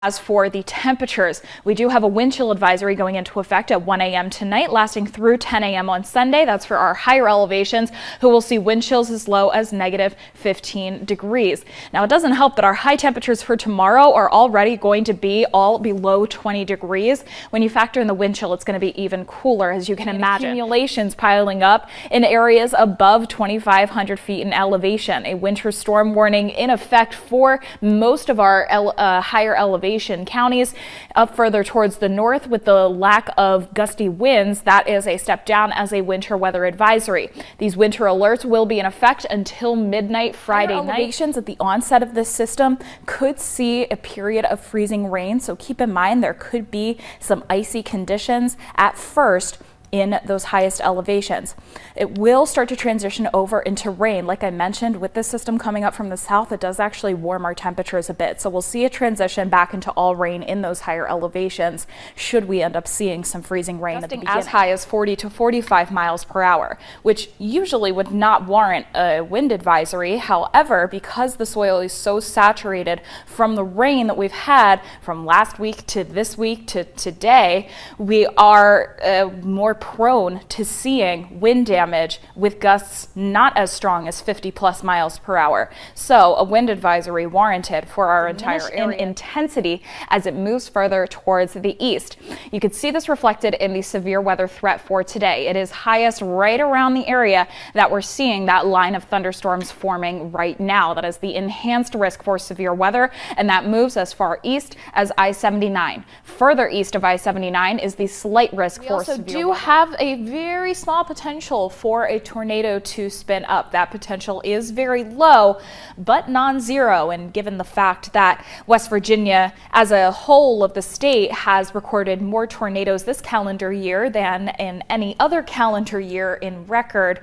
As for the temperatures, we do have a wind chill advisory going into effect at 1 a.m. tonight, lasting through 10 a.m. on Sunday. That's for our higher elevations, who will see wind chills as low as -15 degrees. Now, it doesn't help that our high temperatures for tomorrow are already going to be all below 20 degrees. When you factor in the wind chill, it's going to be even cooler, as you can imagine. Accumulations piling up in areas above 2,500 feet in elevation. A winter storm warning in effect for most of our higher elevation counties. Up further towards the north, with the lack of gusty winds, that is a step down as a winter weather advisory. These winter alerts will be in effect until midnight Friday night. Elevations at the onset of this system could see a period of freezing rain, so keep in mind there could be some icy conditions at first in those highest elevations. It will start to transition over into rain. Like I mentioned, with this system coming up from the south, it does actually warm our temperatures a bit. So we'll see a transition back into all rain in those higher elevations should we end up seeing some freezing rain as high as 40 to 45 miles per hour, which usually would not warrant a wind advisory. However, because the soil is so saturated from the rain that we've had from last week to this week to today, we are more prone to seeing wind damage with gusts not as strong as 50+ miles per hour. So a wind advisory warranted for our entire area in intensity as it moves further towards the east. You can see this reflected in the severe weather threat for today. It is highest right around the area that we're seeing that line of thunderstorms forming right now. That is the enhanced risk for severe weather, and that moves as far east as I-79. Further east of I-79 is the slight risk for severe weather. Have a very small potential for a tornado to spin up. That potential is very low, but non-zero. And given the fact that West Virginia as a whole of the state has recorded more tornadoes this calendar year than in any other calendar year in record,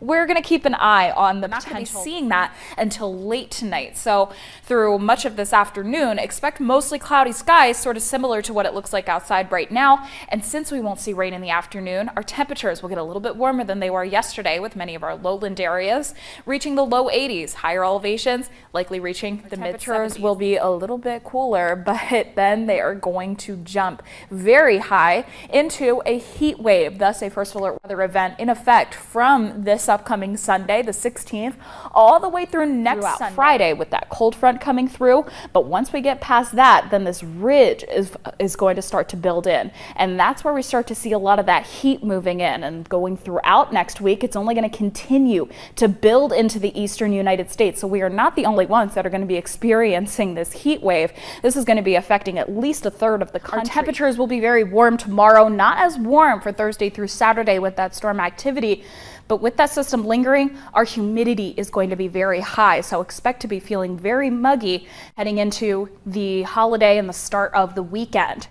we're going to keep an eye on the potential. Seeing that until late tonight. So through much of this afternoon, expect mostly cloudy skies, sort of similar to what it looks like outside right now. And since we won't see rain in the afternoon, our temperatures will get a little bit warmer than they were yesterday, with many of our lowland areas reaching the low 80s. Higher elevations likely reaching the mid-70s. Will be a little bit cooler, but then they are going to jump very high into a heat wave, thus a first alert weather event in effect from this upcoming Sunday, the 16th, all the way through next Friday, with that cold front coming through. But once we get past that, then this ridge is going to start to build in, and that's where we start to see a lot of that heat moving in and going throughout next week. It's only going to continue to build into the eastern United States, so we are not the only ones that are going to be experiencing this heat wave. This is going to be affecting at least a third of the country. Our temperatures will be very warm tomorrow, not as warm for Thursday through Saturday with that storm activity. But with that system lingering, our humidity is going to be very high, so expect to be feeling very muggy heading into the holiday and the start of the weekend.